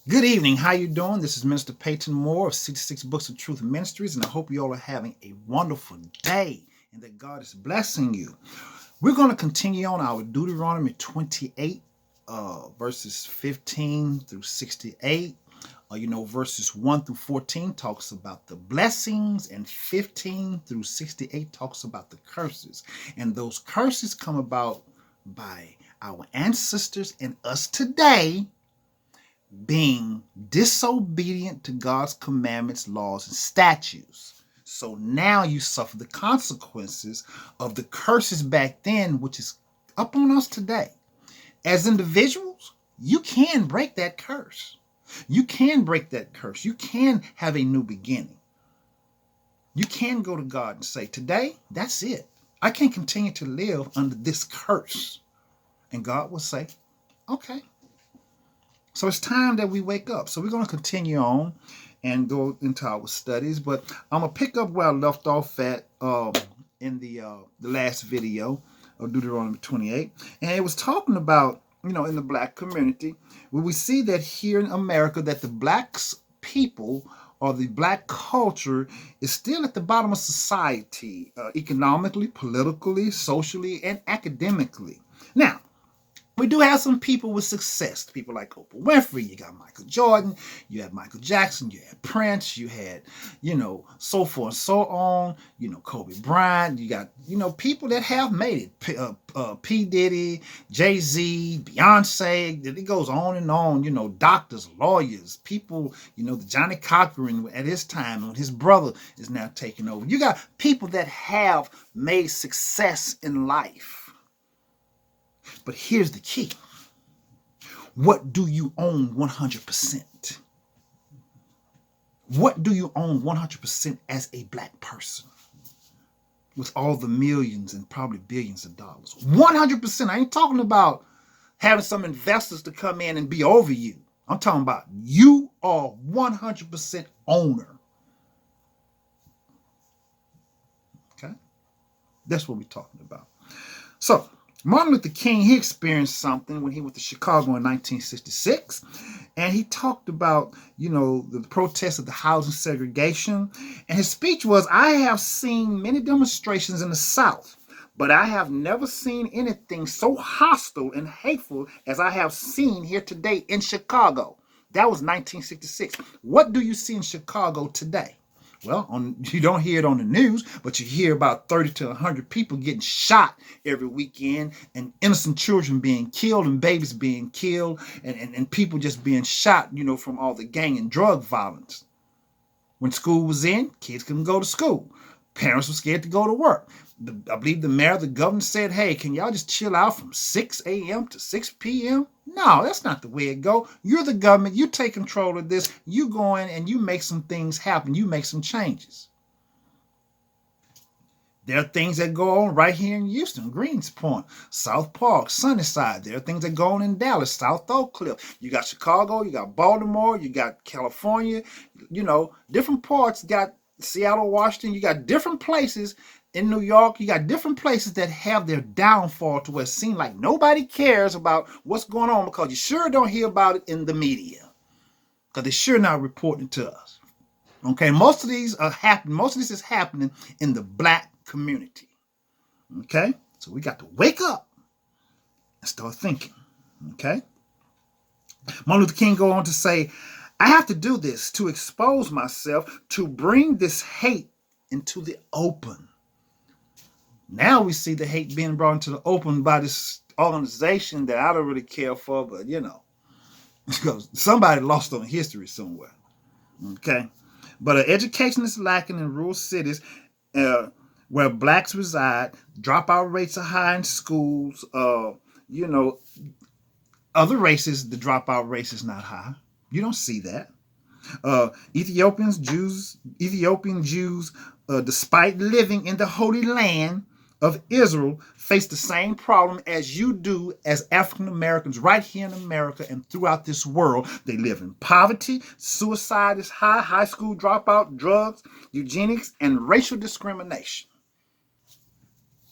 Good evening. How you doing? This is Minister Peyton Moore of 66 Books of Truth Ministries, and I hope you all are having a wonderful day and that God is blessing you. We're going to continue on our Deuteronomy 28, verses 15 through 68. Verses 1 through 14 talks about the blessings, and 15 through 68 talks about the curses. And those curses come about by our ancestors and us today being disobedient to God's commandments, laws, and statutes. So now you suffer the consequences of the curses back then, which is up on us today. As individuals, you can break that curse. You can break that curse. You can have a new beginning. You can go to God and say, today, that's it. I can't continue to live under this curse. And God will say, okay. So it's time that we wake up. So we're going to continue on and go into our studies, but I'm going to pick up where I left off at in the last video of Deuteronomy 28. And it was talking about, in the black community, where we see that here in America that the black people or the black culture is still at the bottom of society, economically, politically, socially, and academically. Now, we do have some people with success. People like Oprah Winfrey. You got Michael Jordan. You had Michael Jackson. You had Prince. You had, so forth and so on. Kobe Bryant. You got, people that have made it. P. Diddy, Jay-Z, Beyonce. It goes on and on. Doctors, lawyers, people, the Johnny Cochran at his time when his brother is now taking over. You got people that have made success in life. But here's the key. What do you own 100%? What do you own 100% as a black person? With all the millions and probably billions of dollars. 100%. I ain't talking about having some investors to come in and be over you. I'm talking about you are 100% owner. Okay? That's what we're talking about. So, Martin Luther King, he experienced something when he went to Chicago in 1966, and he talked about, the protests of the housing segregation, and his speech was, I have seen many demonstrations in the South, but I have never seen anything so hostile and hateful as I have seen here today in Chicago. That was 1966. What do you see in Chicago today? Well, you don't hear it on the news, but you hear about 30 to 100 people getting shot every weekend, and innocent children being killed and babies being killed, and people just being shot, from all the gang and drug violence. When school was in, kids couldn't go to school. Parents were scared to go to work. I believe the mayor, the governor said, hey, can y'all just chill out from 6 a.m. to 6 p.m.? No, that's not the way it go. You're the government. You take control of this. You go in and you make some things happen. You make some changes. There are things that go on right here in Houston, Greenspoint, South Park, Sunnyside. There are things that go on in Dallas, South Oak Cliff. You got Chicago, you got Baltimore, you got California, different parts. Got Seattle, Washington. You got different places in New York. You got different places that have their downfall to where it seems like nobody cares about what's going on because you sure don't hear about it in the media because they're sure not reporting to us. Okay, most of these are happening. Most of this is happening in the black community. Okay, so we got to wake up and start thinking. Okay, Martin Luther King go on to say, I have to do this to expose myself, to bring this hate into the open. Now we see the hate being brought into the open by this organization that I don't really care for, but because somebody lost on history somewhere. Okay, but education is lacking in rural cities where blacks reside. Dropout rates are high in schools. Other races, the dropout rate is not high. You don't see that. Ethiopian Jews, despite living in the Holy Land of Israel, face the same problem as you do as African Americans right here in America and throughout this world. They live in poverty, suicide is high, high school dropout, drugs, eugenics, and racial discrimination.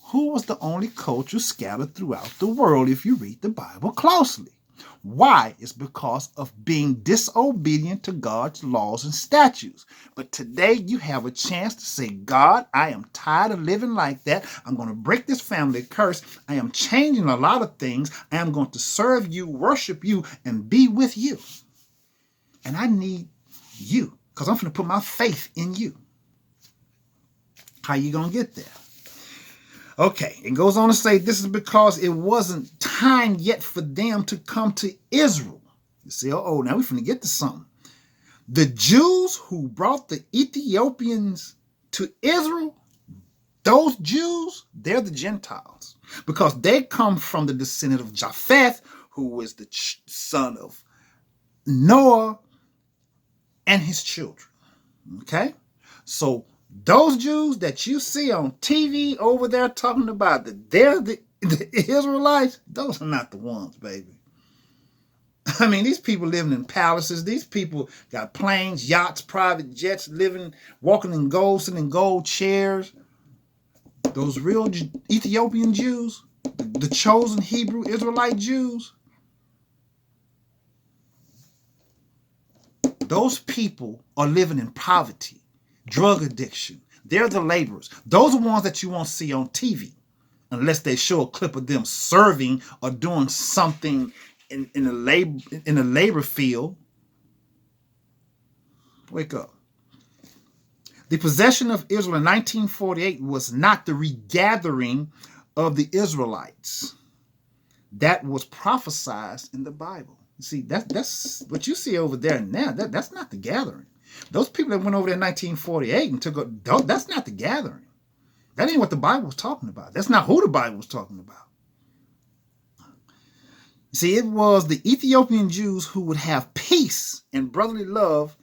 Who was the only culture scattered throughout the world if you read the Bible closely? Why? It's because of being disobedient to God's laws and statutes. But today you have a chance to say, God, I am tired of living like that. I'm going to break this family curse. I am changing a lot of things. I am going to serve you, worship you, and be with you. And I need you because I'm going to put my faith in you. How you going to get there? Okay, it goes on to say this is because it wasn't time yet for them to come to Israel. You see, now we're finna get to something. The Jews who brought the Ethiopians to Israel, those Jews, they're the Gentiles because they come from the descendant of Japheth, who was the son of Noah and his children. Okay, so those Jews that you see on TV over there talking about that they're the Israelites, those are not the ones, baby. I mean, these people living in palaces. These people got planes, yachts, private jets, walking in gold, sitting in gold chairs. Those real Ethiopian Jews, the chosen Hebrew Israelite Jews, those people are living in poverty, drug addiction. They're the laborers. Those are ones that you won't see on TV unless they show a clip of them serving or doing something in the labor field. Wake up. The possession of Israel in 1948 was not the regathering of the Israelites that was prophesied in the Bible. See, that's what you see over there now. That's not the gathering. Those people that went over there in 1948 and that's not the gathering. That ain't what the Bible was talking about. That's not who the Bible was talking about. See, it was the Ethiopian Jews who would have peace and brotherly love,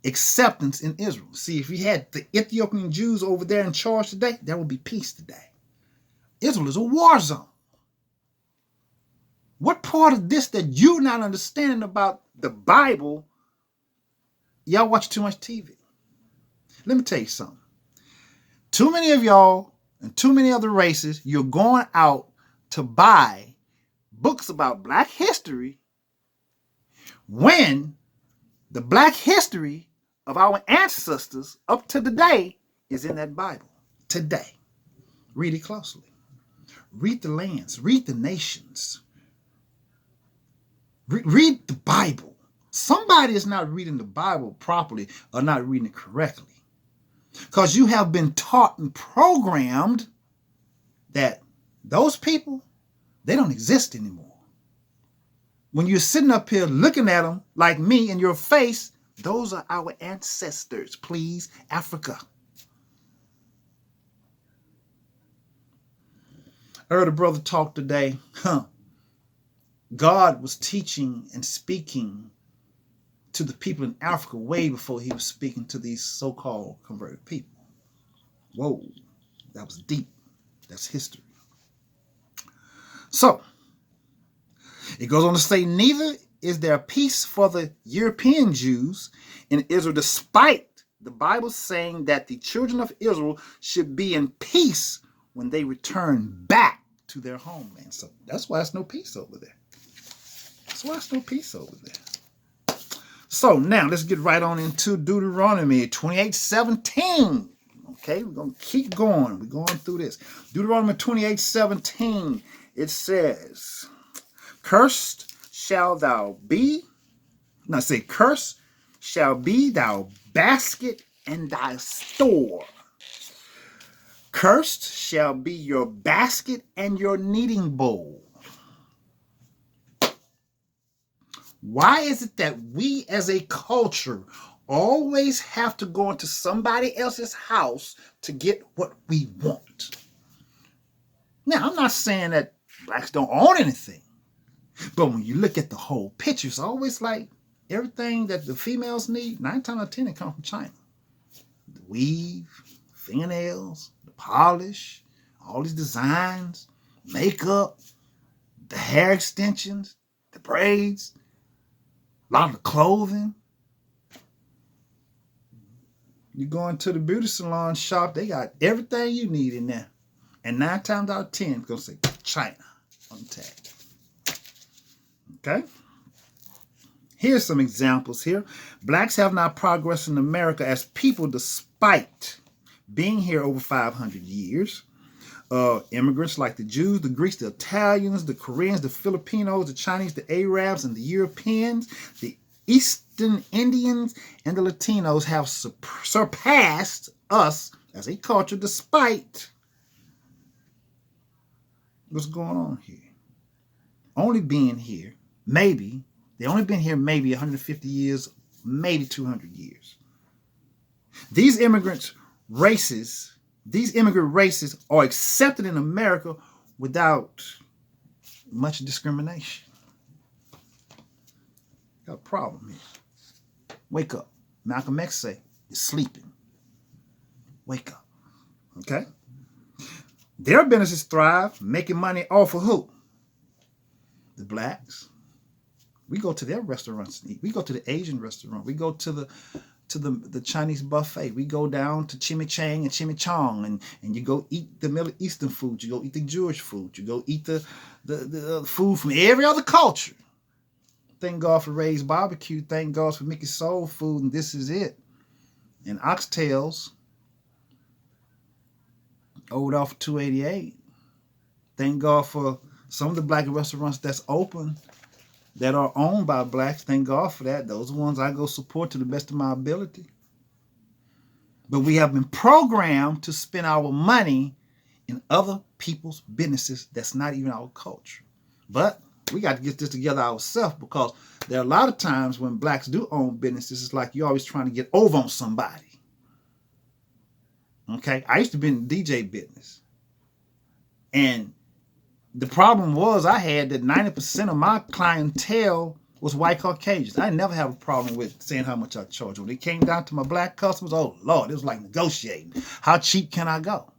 acceptance in Israel. See, if you had the Ethiopian Jews over there in charge today, there would be peace today. Israel is a war zone. What part of this that you're not understanding about the Bible? Y'all watch too much TV. Let me tell you something. Too many of y'all and too many other races, you're going out to buy books about Black history when the Black history of our ancestors up to today is in that Bible. Today. Read it closely. Read the lands. Read the nations. Read the Bible. Somebody is not reading the Bible properly or not reading it correctly. Because you have been taught and programmed that those people, they don't exist anymore. When you're sitting up here looking at them like me in your face, those are our ancestors. Please, Africa. I heard a brother talk today. God was teaching and speaking to the people in Africa way before he was speaking to these so-called converted people. Whoa, that was deep. That's history. So, it goes on to say, neither is there peace for the European Jews in Israel, despite the Bible saying that the children of Israel should be in peace when they return back to their homeland. So that's why there's no peace over there. That's why there's no peace over there. So now let's get right on into Deuteronomy 28:17. Okay, we're going to keep going. We're going through this. Deuteronomy 28:17, it says, cursed shall thou be. Now say, cursed shall be thy basket and thy store. Cursed shall be your basket and your kneading bowl. Why is it that we as a culture always have to go into somebody else's house to get what we want? Now, I'm not saying that blacks don't own anything, but when you look at the whole picture, it's always like everything that the females need, 9 times out of 10, it comes from China. The weave, fingernails, the polish, all these designs, makeup, the hair extensions, the braids, a lot of the clothing. You go into the beauty salon shop, they got everything you need in there. And 9 times out of 10, it's going to say China on the tag. Okay? Here's some examples here. Blacks have not progressed in America as people despite being here over 500 years. Immigrants like the Jews, the Greeks, the Italians, the Koreans, the Filipinos, the Chinese, the Arabs, and the Europeans, the Eastern Indians, and the Latinos have surpassed us as a culture despite what's going on here. Only being here, maybe, they only been here maybe 150 years, maybe 200 years. These immigrant races are accepted in America without much discrimination. Got a problem here. Wake up. Malcolm X say, you're sleeping. Wake up. Okay? Their businesses thrive, making money off of who? The blacks. We go to their restaurants and eat. We go to the Asian restaurant. We go to the Chinese buffet. We go down to Chimichang and Chimichong, and you go eat the Middle Eastern food. You go eat the Jewish food. You go eat the food from every other culture. Thank God for Ray's Barbecue. Thank God for Mickey's Soul Food, and this is it. And Oxtails, Old Off 288. Thank God for some of the black restaurants that's open that are owned by blacks. Thank God for that. Those are the ones I go support to the best of my ability. But we have been programmed to spend our money in other people's businesses that's not even our culture. But we got to get this together ourselves, because there are a lot of times when blacks do own businesses, it's like you're always trying to get over on somebody. Okay? I used to be in the DJ business. And the problem was I had that 90% of my clientele was white Caucasians. I never have a problem with saying how much I charge. When it came down to my black customers, oh Lord, it was like negotiating. How cheap can I go?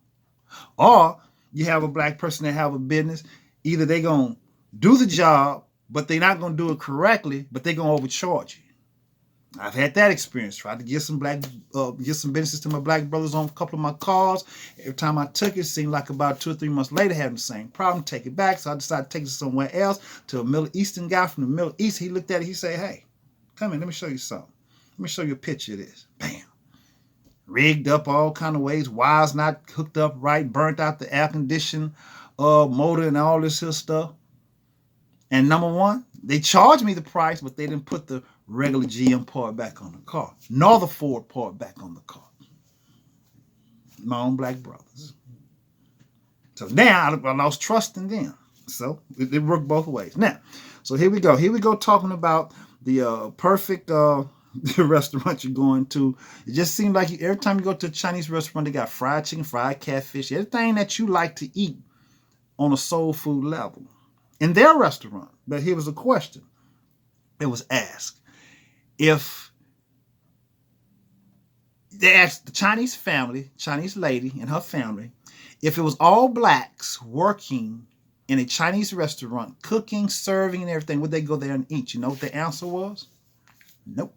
Or you have a black person that have a business, either they're going to do the job, but they're not going to do it correctly, but they're going to overcharge you. I've had that experience. Tried to get some businesses to my black brothers on a couple of my cars. Every time I took it, seemed like about 2 or 3 months later, having the same problem. Take it back. So I decided to take it somewhere else, to a Middle Eastern guy from the Middle East. He looked at it. He said, hey, come in. Let me show you something. Let me show you a picture of this. Bam. Rigged up all kind of ways. Wires not hooked up right. Burnt out the air conditioning motor and all this here stuff. And number one, they charged me the price, but they didn't put the regular GM part back on the car, nor the Ford part back on the car. My own black brothers. So now I lost trust in them. So it worked both ways. Now, so here we go. Here we go talking about the perfect restaurant you're going to. It just seems like every time you go to a Chinese restaurant, they got fried chicken, fried catfish, everything that you like to eat on a soul food level in their restaurant. But here was a question. It was asked. If they asked the Chinese family, Chinese lady and her family, if it was all blacks working in a Chinese restaurant, cooking, serving, and everything, would they go there and eat? You know what the answer was? Nope.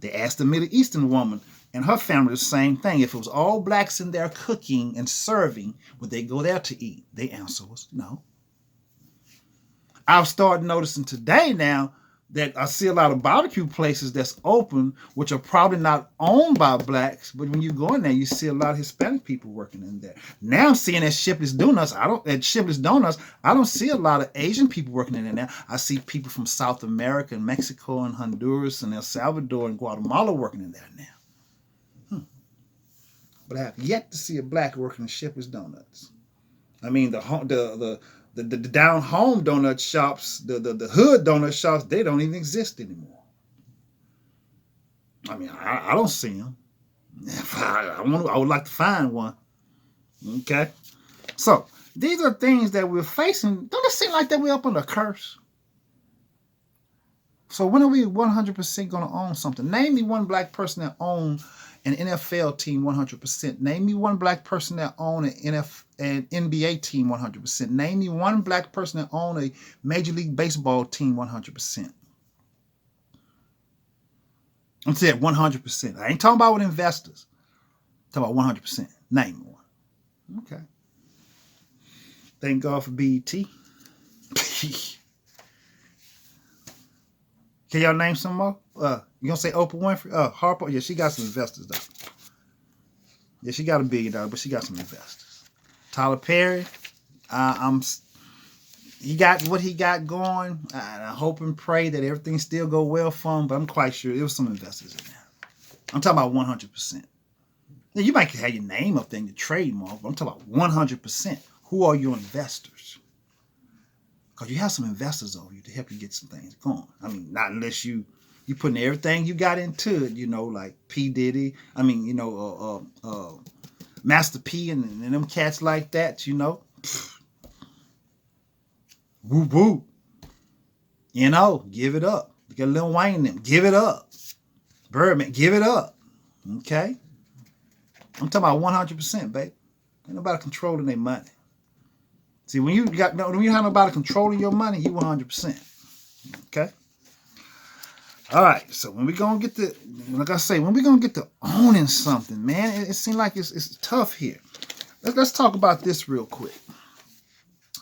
They asked the Middle Eastern woman and her family the same thing. If it was all blacks in there cooking and serving, would they go there to eat? The answer was no. I've started noticing today now that I see a lot of barbecue places that's open, which are probably not owned by blacks, but when you go in there, you see a lot of Hispanic people working in there. Now I'm seeing at Shipley's Donuts, I don't see a lot of Asian people working in there now. I see people from South America and Mexico and Honduras and El Salvador and Guatemala working in there now. But I have yet to see a black working in Shipley's Donuts. I mean, the down home donut shops, the hood donut shops, they don't even exist anymore. I mean, I don't see them. I would like to find one. Okay? So, these are things that we're facing. Don't it seem like that we're up under a curse? So when are we 100% going to own something? Name me one black person that owned an NFL team 100%. Name me one black person that owned an NBA team 100%. Name me one black person that owned a Major League Baseball team 100%. I'm saying 100%. I ain't talking about with investors. I'm talking about 100%. Name one. Okay. Thank God for BET. Can y'all name some more? You gonna say Oprah Winfrey? Harper? Yeah, she got some investors though. Yeah, she got $1 billion, but she got some investors. Tyler Perry, he got what he got going. I hope and pray that everything still go well for him, but I'm quite sure there was some investors in there. I'm talking about 100%. Now, you might have your name up there in your trademark, but I'm talking about 100%. Who are your investors? Because you have some investors over you to help you get some things going. I mean, not unless you putting everything you got into it, like P. Diddy. I mean, Master P and them cats like that, Woo woo. Give it up. Look at Lil Wayne and them. Give it up. Birdman, give it up. Okay? I'm talking about 100%, babe. Ain't nobody controlling their money. See, when you have nobody controlling your money, you 100%. Okay? All right. So when we gonna get to, like I say, when we gonna get to owning something, man, it seems like it's tough here. Let's talk about this real quick.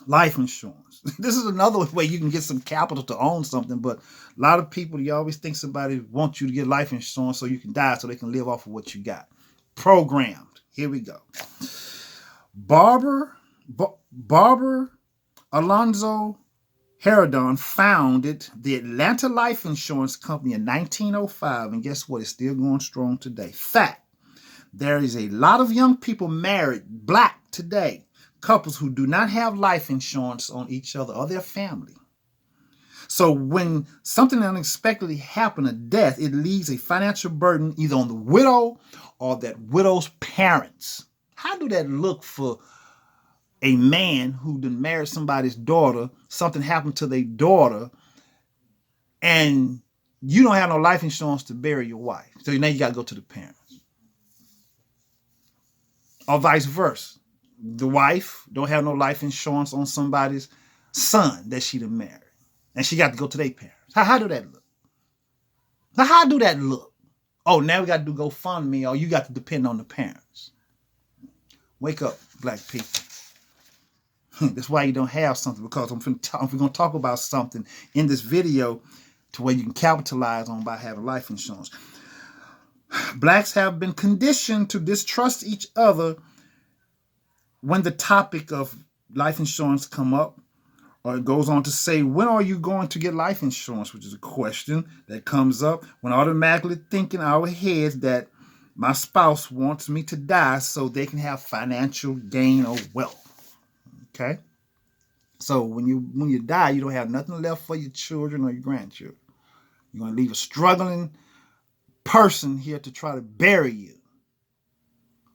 Life insurance. This is another way you can get some capital to own something, but a lot of people, you always think somebody wants you to get life insurance so you can die so they can live off of what you got. Programmed. Here we go. Barbara Alonzo Harradon founded the Atlanta Life Insurance Company in 1905, and guess what? It's still going strong today. Fact, there is a lot of young people married, black today, couples who do not have life insurance on each other or their family. So when something unexpectedly happens, a death, it leaves a financial burden either on the widow or that widow's parents. How do that look for a man who done married somebody's daughter, something happened to their daughter, and you don't have no life insurance to bury your wife? So now you got to go to the parents. Or vice versa. The wife don't have no life insurance on somebody's son that she done married. And she got to go to their parents. How do that look? How do that look? Oh, now we got to do GoFundMe, or you got to depend on the parents. Wake up, black people. That's why you don't have something, because we're going to talk about something in this video to where you can capitalize on by having life insurance. Blacks have been conditioned to distrust each other when the topic of life insurance come up. Or it goes on to say, when are you going to get life insurance? Which is a question that comes up when automatically thinking in our heads that my spouse wants me to die so they can have financial gain or wealth. Okay? So when you die, you don't have nothing left for your children or your grandchildren. You're going to leave a struggling person here to try to bury you.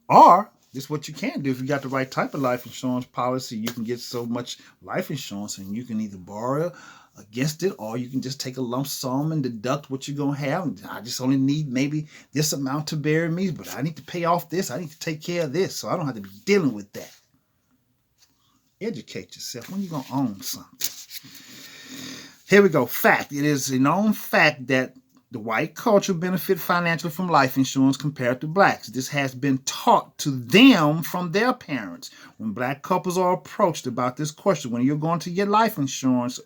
Or this is what you can do. If you got the right type of life insurance policy, you can get so much life insurance and you can either borrow against it, or you can just take a lump sum and deduct what you're going to have. And I just only need maybe this amount to bury me, but I need to pay off this. I need to take care of this, so I don't have to be dealing with that. Educate yourself. When you going to own something? Here we go. Fact. It is a known fact that the white culture benefit financially from life insurance compared to blacks. This has been taught to them from their parents. When black couples are approached about this question, when you're going to get life insurance,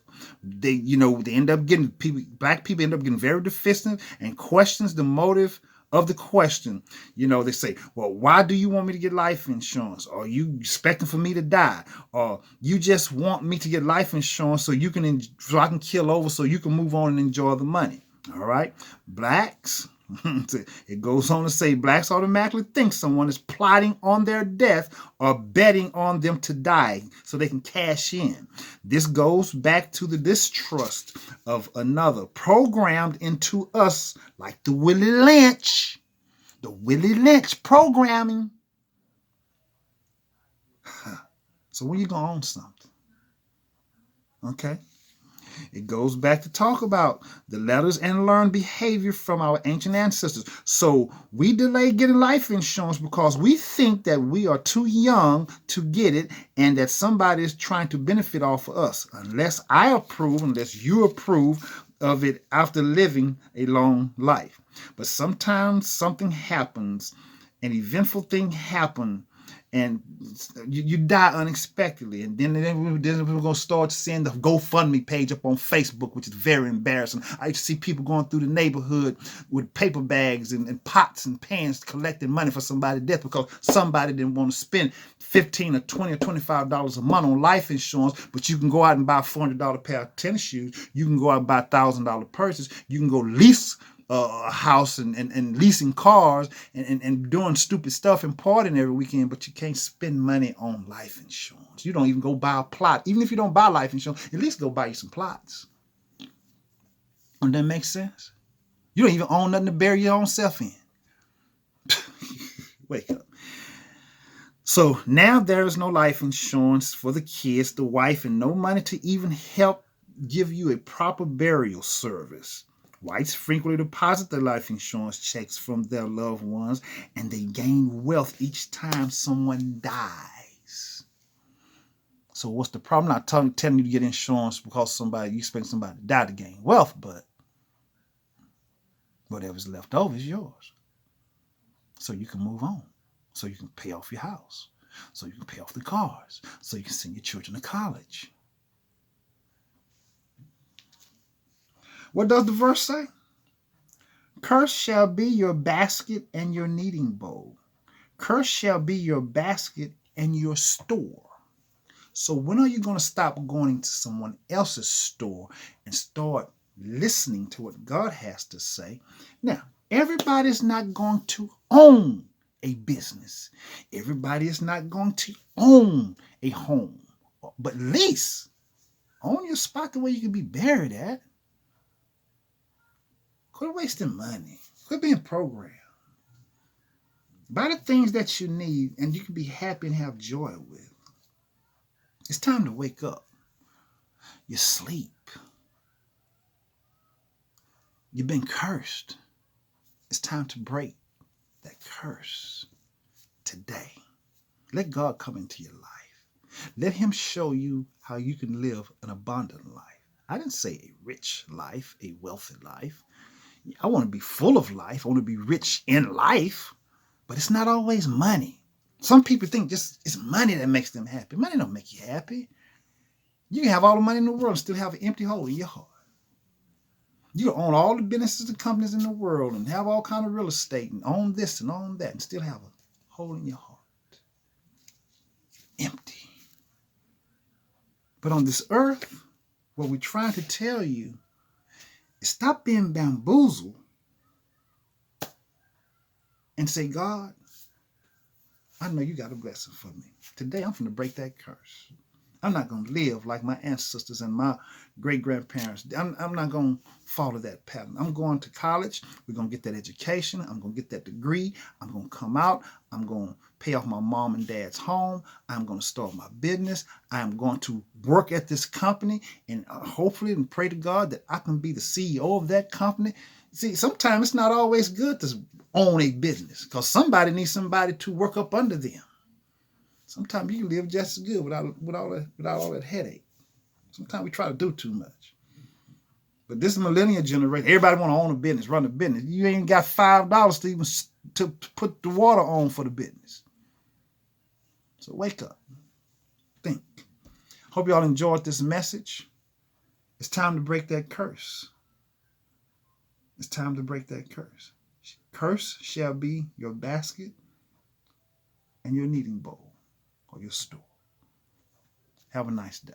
they end up getting black people end up getting very defensive and questions the motive of the question. They say, well, why do you want me to get life insurance? Are you expecting for me to die? Or you just want me to get life insurance so I can kill over so you can move on and enjoy the money? All right. Blacks, it goes on to say, blacks automatically think someone is plotting on their death or betting on them to die so they can cash in. This goes back to the distrust of another programmed into us like the Willie Lynch programming. So when you going to own something? Okay. It goes back to talk about the letters and learned behavior from our ancient ancestors. So we delay getting life insurance because we think that we are too young to get it and that somebody is trying to benefit off of us. Unless you approve of it after living a long life. But sometimes something happens, an eventful thing happens, and you die unexpectedly. And then we're going to start seeing the GoFundMe page up on Facebook, which is very embarrassing. I used to see people going through the neighborhood with paper bags and pots and pans collecting money for somebody's death because somebody didn't want to spend $15 or $20 or $25 a month on life insurance, but you can go out and buy a $400 pair of tennis shoes. You can go out and buy $1,000 purses. You can go lease a house and leasing cars and doing stupid stuff and partying every weekend, but you can't spend money on life insurance. You don't even go buy a plot. Even if you don't buy life insurance, at least go buy you some plots. Does that make sense? You don't even own nothing to bury your own self in. Wake up. So now there is no life insurance for the kids, the wife, and no money to even help give you a proper burial service. Whites frequently deposit their life insurance checks from their loved ones, and they gain wealth each time someone dies. So what's the problem? I'm not telling you to get insurance because you expect somebody to die to gain wealth, but whatever's left over is yours. So you can move on. So you can pay off your house. So you can pay off the cars. So you can send your children to college. What does the verse say? Cursed shall be your basket and your kneading bowl. Cursed shall be your basket and your store. So when are you going to stop going to someone else's store and start listening to what God has to say? Now, everybody's not going to own a business. Everybody is not going to own a home. But at least own your spot the way you can be buried at. Quit wasting money. Quit being programmed. Buy the things that you need and you can be happy and have joy with. It's time to wake up. You sleep. You've been cursed. It's time to break that curse today. Let God come into your life. Let him show you how you can live an abundant life. I didn't say a rich life, a wealthy life. I want to be full of life. I want to be rich in life, but it's not always money. Some people think just it's money that makes them happy. Money don't make you happy. You can have all the money in the world and still have an empty hole in your heart. You can own all the businesses and companies in the world and have all kind of real estate and own this and own that and still have a hole in your heart. Empty. But on this earth, what we're trying to tell you is stop being bamboozled and say, God, I know you got a blessing for me. Today, I'm going to break that curse. I'm not going to live like my ancestors and my great-grandparents. I'm not going to follow that pattern. I'm going to college. We're going to get that education. I'm going to get that degree. I'm going to come out. I'm going to pay off my mom and dad's home. I'm going to start my business. I'm going to work at this company and hopefully and pray to God that I can be the CEO of that company. See, sometimes it's not always good to own a business because somebody needs somebody to work up under them. Sometimes you can live just as good without all that headache. Sometimes we try to do too much. But this millennial generation, everybody want to own a business, run a business. You ain't got $5 to even to put the water on for the business. So wake up. Think. Hope y'all enjoyed this message. It's time to break that curse. It's time to break that curse. Curse shall be your basket and your kneading bowl or your store. Have a nice day.